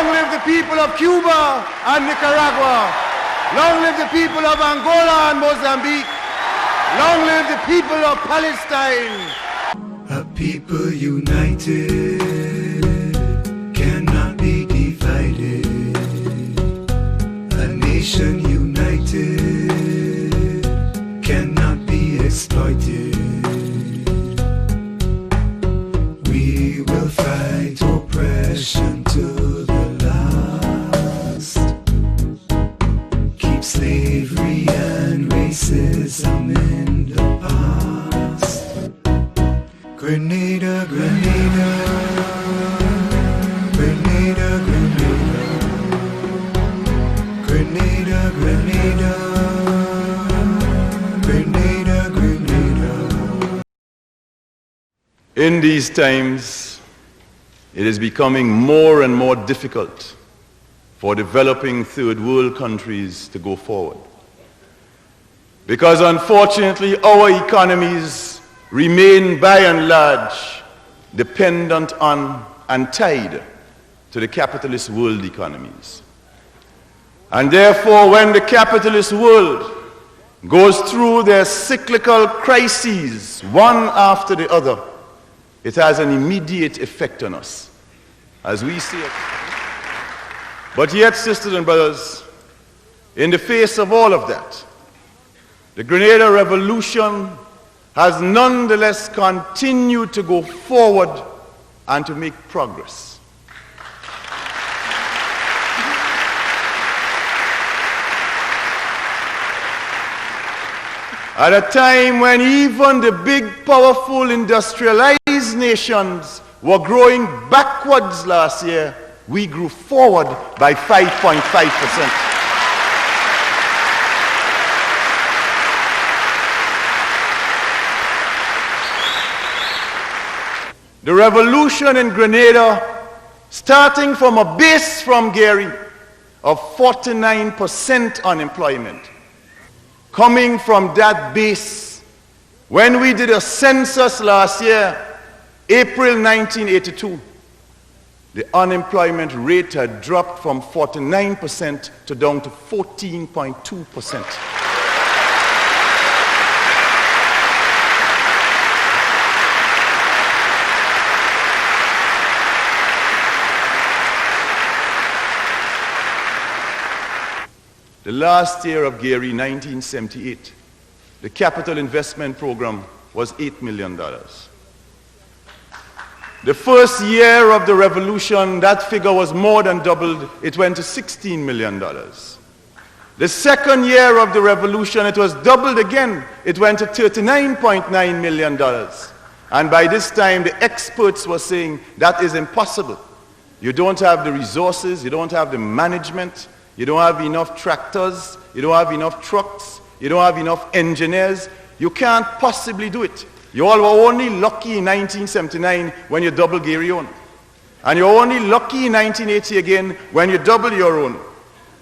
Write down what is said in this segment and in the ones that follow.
Long live the people of Cuba and Nicaragua. Long live the people of Angola and Mozambique. Long live the people of Palestine. A people united cannot be divided. A nation united cannot be exploited. We will fight oppression to the last. Keep slavery and racism in the past. Grenada, Grenada, Grenada, Grenada, Grenada, Grenada, Grenada, Grenada. In these times, it is becoming more and more difficult for developing third world countries to go forward. Because unfortunately, our economies remain by and large dependent on and tied to the capitalist world economies. And therefore, when the capitalist world goes through their cyclical crises, one after the other, it has an immediate effect on us, as we see it. But yet, sisters and brothers, in the face of all of that, the Grenada Revolution has nonetheless continued to go forward and to make progress. At a time when even the big, powerful, industrialized nations were growing backwards last year, we grew forward by 5.5%. The revolution in Grenada, starting from a base from Gary of 49% unemployment, coming from that base, when we did a census last year, April 1982, the unemployment rate had dropped from 49% to down to 14.2%. The last year of Gary, 1978, the capital investment program was $8 million. The first year of the revolution, that figure was more than doubled. It went to $16 million. The second year of the revolution, it was doubled again. It went to $39.9 million. And by this time, the experts were saying that is impossible. You don't have the resources, you don't have the management, you don't have enough tractors, you don't have enough trucks, you don't have enough engineers. You can't possibly do it. You all were only lucky in 1979 when you doubled Gary own. And you're only lucky in 1980 again when you double your own.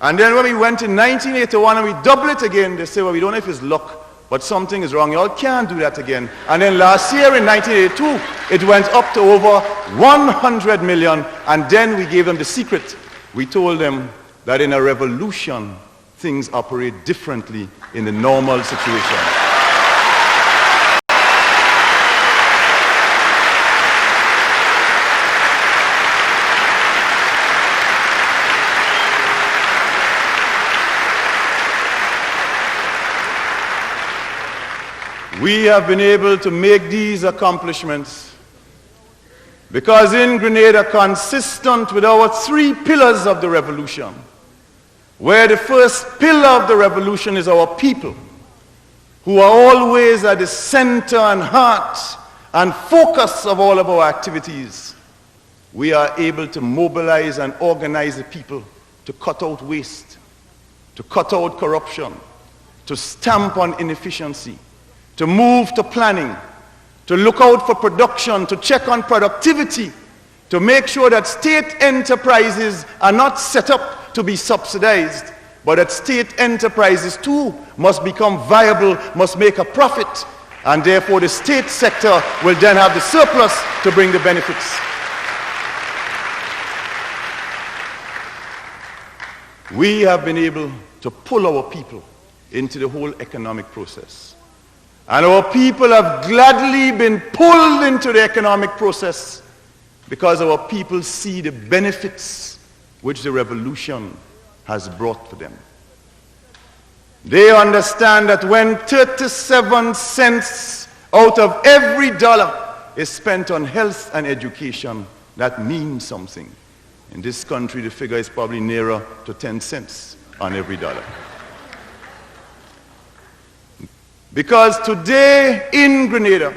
And then when we went in 1981 and we double it again, they say, well, we don't know if it's luck, but something is wrong. You all can't do that again. And then last year in 1982, it went up to over 100 million. And then we gave them the secret. We told them that in a revolution, things operate differently in the normal situation. We have been able to make these accomplishments because in Grenada, consistent with our three pillars of the revolution, where the first pillar of the revolution is our people, who are always at the center and heart and focus of all of our activities, we are able to mobilize and organize the people to cut out waste, to cut out corruption, to stamp on inefficiency, to move to planning, to look out for production, to check on productivity, to make sure that state enterprises are not set up to be subsidized, but that state enterprises too must become viable, must make a profit, and therefore the state sector will then have the surplus to bring the benefits. we have been able to pull our people into the whole economic process. And our people have gladly been pulled into the economic process because our people see the benefits which the revolution has brought for them. They understand that when 37 cents out of every dollar is spent on health and education, that means something. In this country, the figure is probably nearer to 10 cents on every dollar. Because today in Grenada,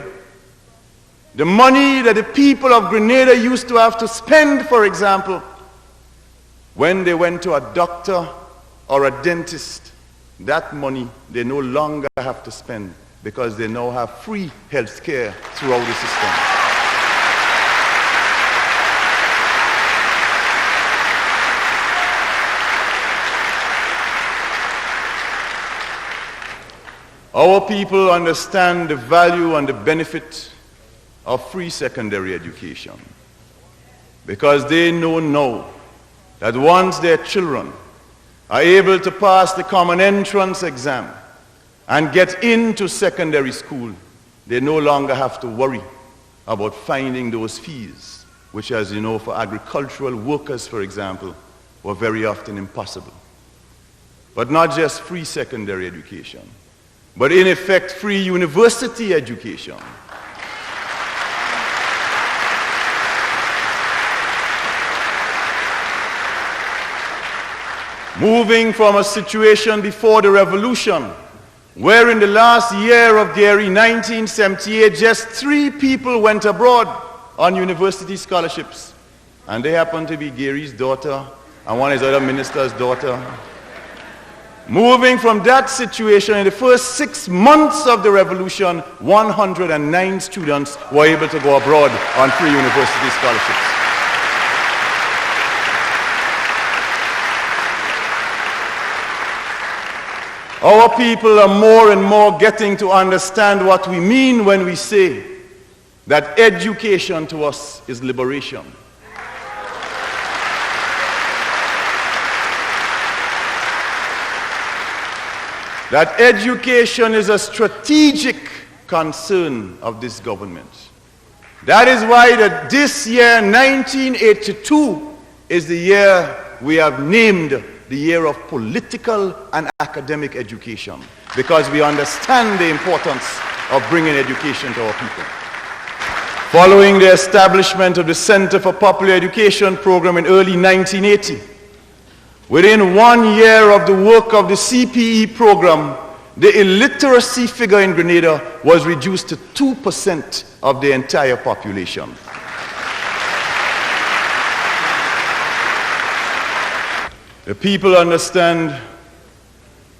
the money that the people of Grenada used to have to spend, for example, when they went to a doctor or a dentist, that money they no longer have to spend because they now have free health care throughout the system. Our people understand the value and the benefit of free secondary education because they know now that once their children are able to pass the common entrance exam and get into secondary school, they no longer have to worry about finding those fees, which, as you know, for agricultural workers, for example, were very often impossible. But not just free secondary education, but in effect free university education. Moving from a situation before the revolution, where in the last year of Gary, 1978, just 3 people went abroad on university scholarships. And they happened to be Gary's daughter and one of his other minister's daughter. Moving from that situation, in the first 6 months of the revolution, 109 students were able to go abroad on free university scholarships. Our people are more and more getting to understand what we mean when we say that education to us is liberation. That education is a strategic concern of this government. That is why this year, 1982, is the year we have named the year of political and academic education, because we understand the importance of bringing education to our people. Following the establishment of the Center for Popular Education program in early 1980, within 1 year of the work of the CPE program, the illiteracy figure in Grenada was reduced to 2% of the entire population. The people understand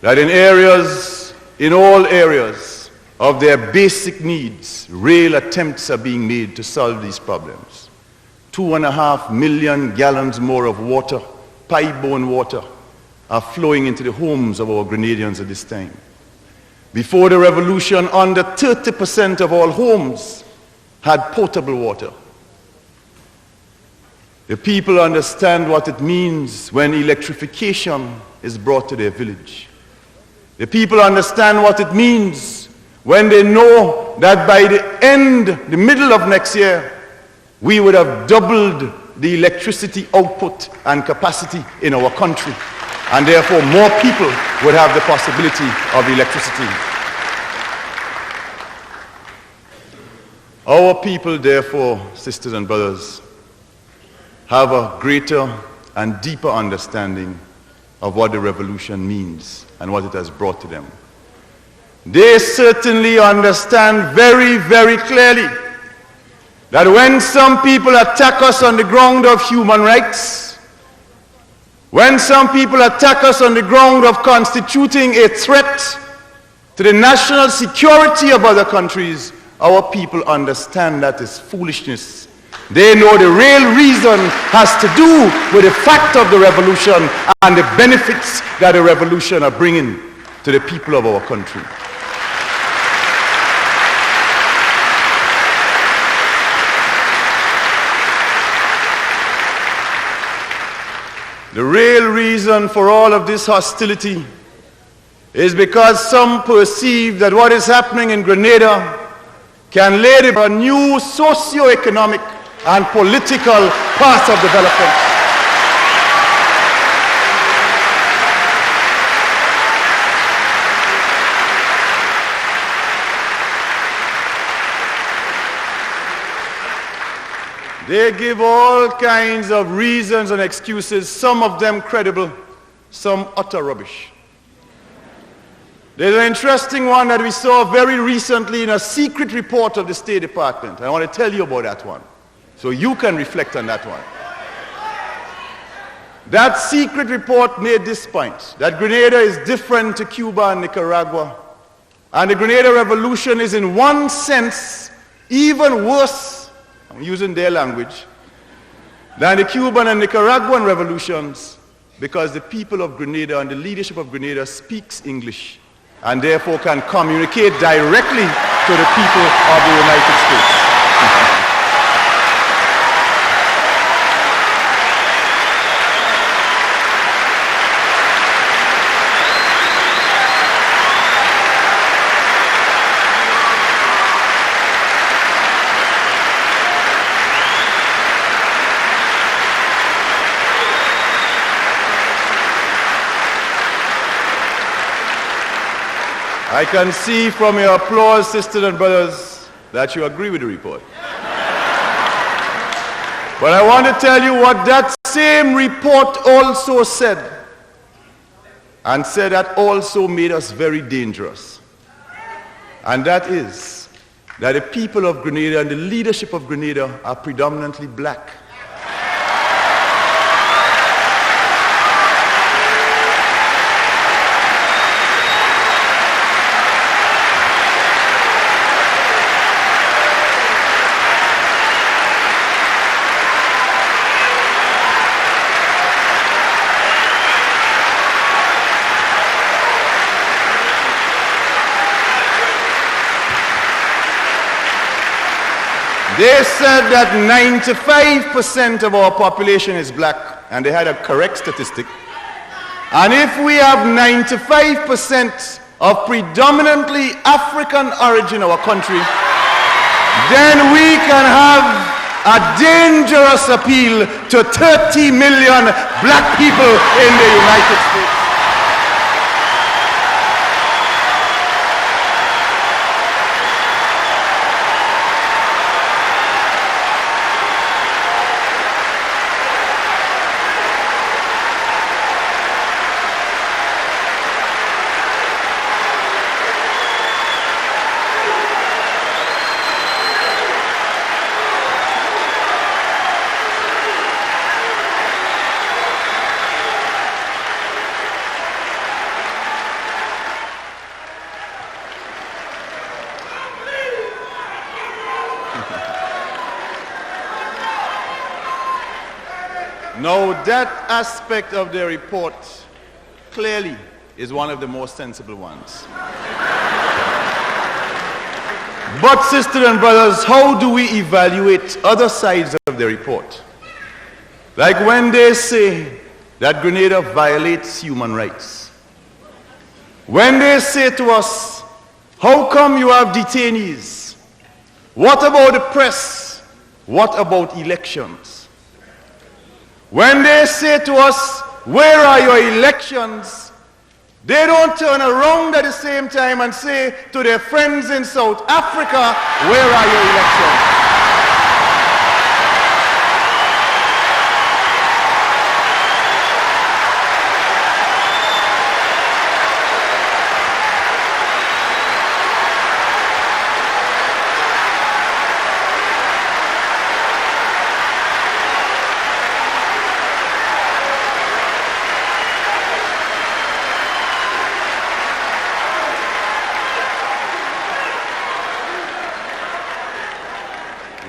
that in all areas of their basic needs, real attempts are being made to solve these problems. 2.5 million gallons more of water, pipe-borne water, are flowing into the homes of our Grenadians at this time. Before the revolution, under 30% of all homes had potable water. The people understand what it means when electrification is brought to their village. The people understand what it means when they know that by the middle of next year, we would have doubled the electricity output and capacity in our country, and therefore more people would have the possibility of electricity. Our people, therefore, sisters and brothers, have a greater and deeper understanding of what the revolution means and what it has brought to them. They certainly understand very, very clearly that when some people attack us on the ground of human rights, when some people attack us on the ground of constituting a threat to the national security of other countries, our people understand that is foolishness. They know the real reason has to do with the fact of the revolution and the benefits that the revolution are bringing to the people of our country. The real reason for all of this hostility is because some perceive that what is happening in Grenada can lay a new socio-economic and political path of development. They give all kinds of reasons and excuses, some of them credible, some utter rubbish. There's an interesting one that we saw very recently in a secret report of the State Department. I want to tell you about that one, so you can reflect on that one. That secret report made this point, that Grenada is different to Cuba and Nicaragua, and the Grenadian Revolution is in one sense even worse, I'm using their language, than the Cuban and Nicaraguan revolutions, because the people of Grenada and the leadership of Grenada speaks English and therefore can communicate directly to the people of the United States. I can see from your applause, sisters and brothers, that you agree with the report. But I want to tell you what that same report also said, and said that also made us very dangerous. And that is that the people of Grenada and the leadership of Grenada are predominantly black. They said that 95% of our population is black, and they had a correct statistic. And if we have 95% of predominantly African origin in our country, then we can have a dangerous appeal to 30 million black people in the United States. Now, that aspect of the report clearly is one of the most sensible ones. But, sisters and brothers, how do we evaluate other sides of the report? Like when they say that Grenada violates human rights. When they say to us, how come you have detainees? What about the press? What about elections? When they say to us, where are your elections? They don't turn around at the same time and say to their friends in South Africa, where are your elections?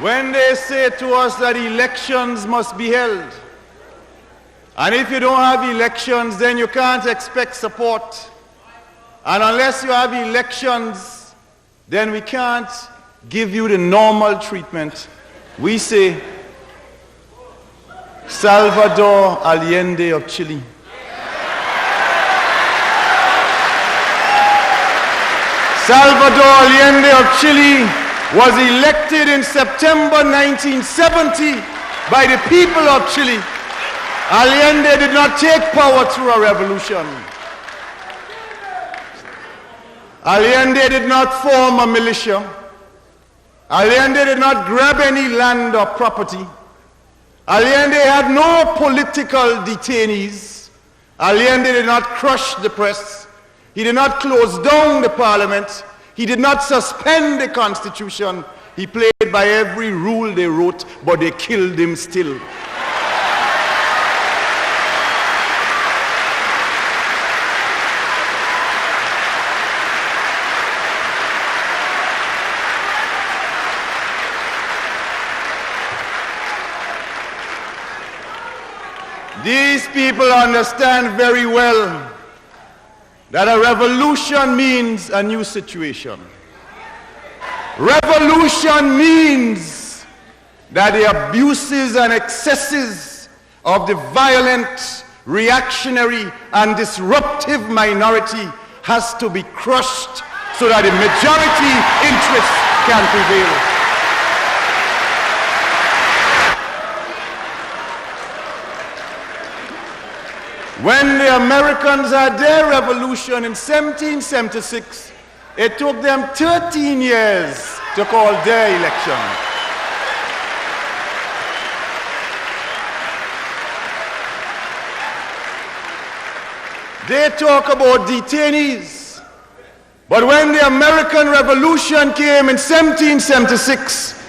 When they say to us that elections must be held, and if you don't have elections, then you can't expect support, and unless you have elections, then we can't give you the normal treatment, we say, Salvador Allende of Chile. Salvador Allende of Chile was elected in September 1970 by the people of Chile. Allende did not take power through a revolution. Allende did not form a militia. Allende did not grab any land or property. Allende had no political detainees. Allende did not crush the press. He did not close down the parliament. He did not suspend the constitution. He played by every rule they wrote, but they killed him still. These people understand very well that a revolution means a new situation. Revolution means that the abuses and excesses of the violent, reactionary, and disruptive minority has to be crushed so that the majority interests can prevail. When the Americans had their revolution in 1776, it took them 13 years to call their election. They talk about detainees, but when the American Revolution came in 1776,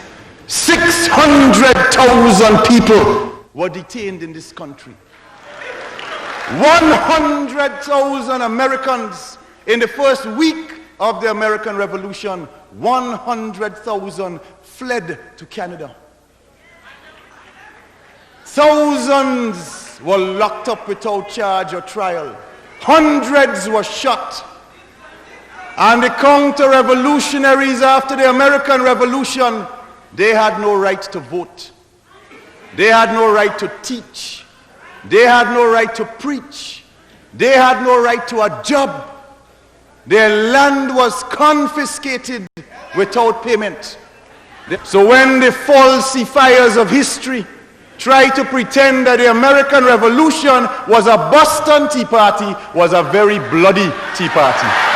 600,000 people were detained in this country. 100,000 Americans in the first week of the American Revolution. 100,000 fled to Canada. Thousands were locked up without charge or trial. Hundreds were shot. And the counter-revolutionaries after the American Revolution, they had no right to vote. They had no right to teach. They had no right to preach. They had no right to a job. Their land was confiscated without payment. So when the falsifiers of history try to pretend that the American Revolution was a Boston Tea Party, was a very bloody Tea Party.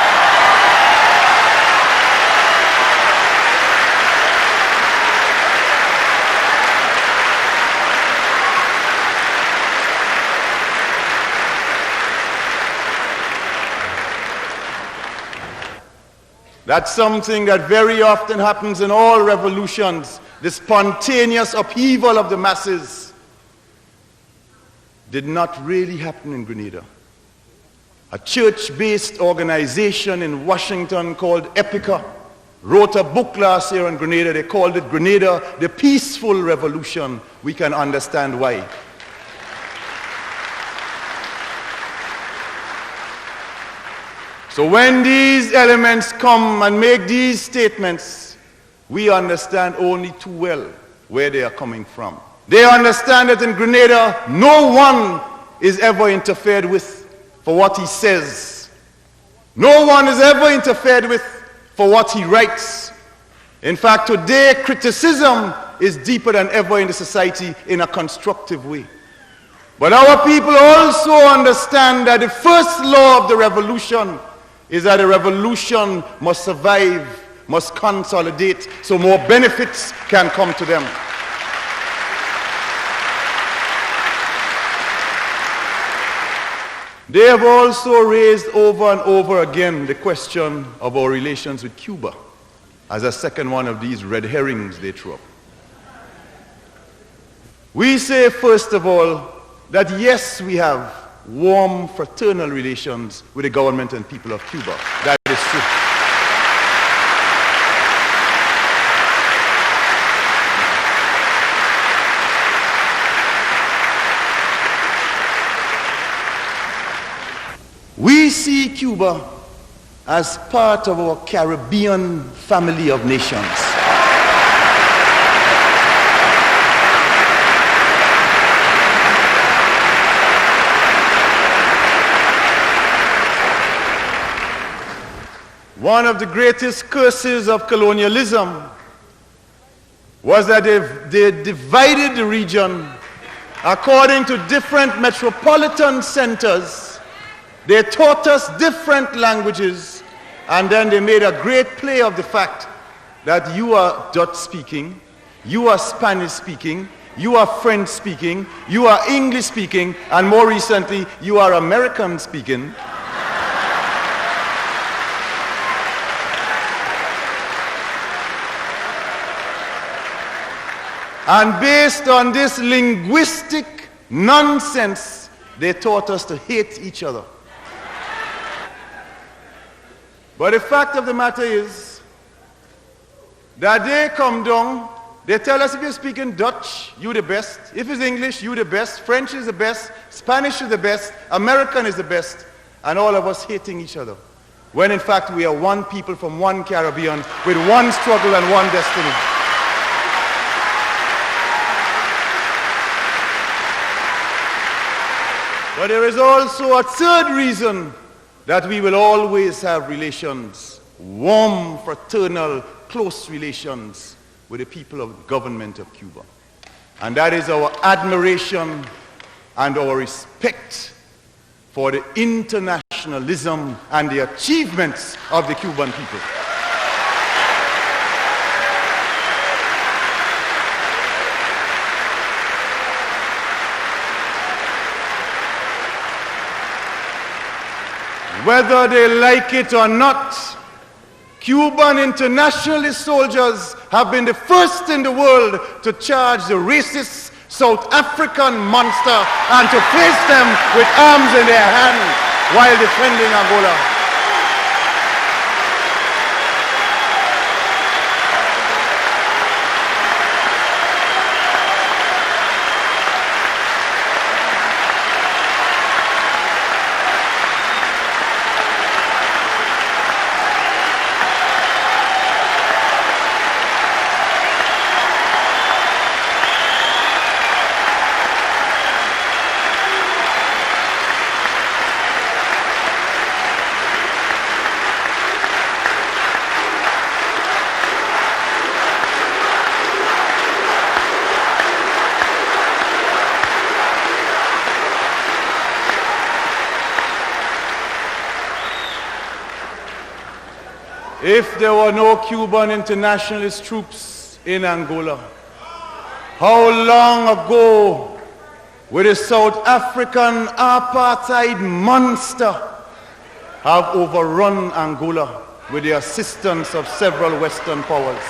That's something that very often happens in all revolutions. The spontaneous upheaval of the masses did not really happen in Grenada. A church-based organization in Washington called Epica wrote a book last year on Grenada. They called it Grenada, the Peaceful Revolution. We can understand why. So when these elements come and make these statements, we understand only too well where they are coming from. They understand that in Grenada, no one is ever interfered with for what he says. No one is ever interfered with for what he writes. In fact, today, criticism is deeper than ever in the society in a constructive way. But our people also understand that the first law of the revolution is that a revolution must survive, must consolidate, so more benefits can come to them. They have also raised over and over again the question of our relations with Cuba as a second one of these red herrings they throw up. We say, first of all, that yes, we have warm, fraternal relations with the government and people of Cuba. That is true. We see Cuba as part of our Caribbean family of nations. One of the greatest curses of colonialism was that they divided the region according to different metropolitan centers. They taught us different languages, and then they made a great play of the fact that you are Dutch speaking, you are Spanish speaking, you are French speaking, you are English speaking, and more recently, you are American speaking. And based on this linguistic nonsense, they taught us to hate each other. But the fact of the matter is that they come down, they tell us if you're speaking Dutch, you're the best. If it's English, you're the best. French is the best. Spanish is the best. American is the best. And all of us hating each other. When in fact we are one people from one Caribbean with one struggle and one destiny. But there is also a third reason that we will always have relations, warm, fraternal, close relations with the people of the government of Cuba. And that is our admiration and our respect for the internationalism and the achievements of the Cuban people. Whether they like it or not, Cuban internationalist soldiers have been the first in the world to charge the racist South African monster and to place them with arms in their hands while defending Angola. If there were no Cuban internationalist troops in Angola, how long ago would a South African apartheid monster have overrun Angola with the assistance of several Western powers?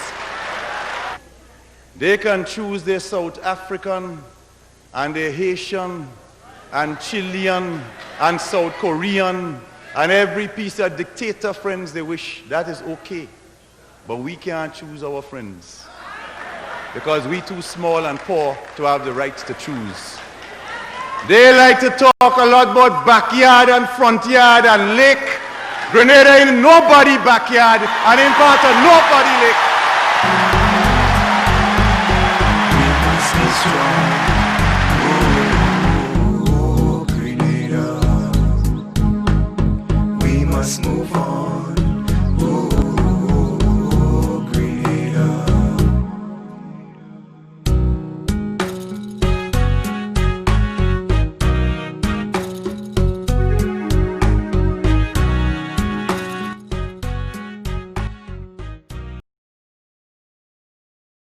They can choose their South African and their Haitian and Chilean and South Korean and every piece of dictator friends they wish. That is okay. But we can't choose our friends because we're too small and poor to have the right to choose. They like to talk a lot about backyard and front yard and lake. Grenada ain't nobody backyard and in part of nobody lake.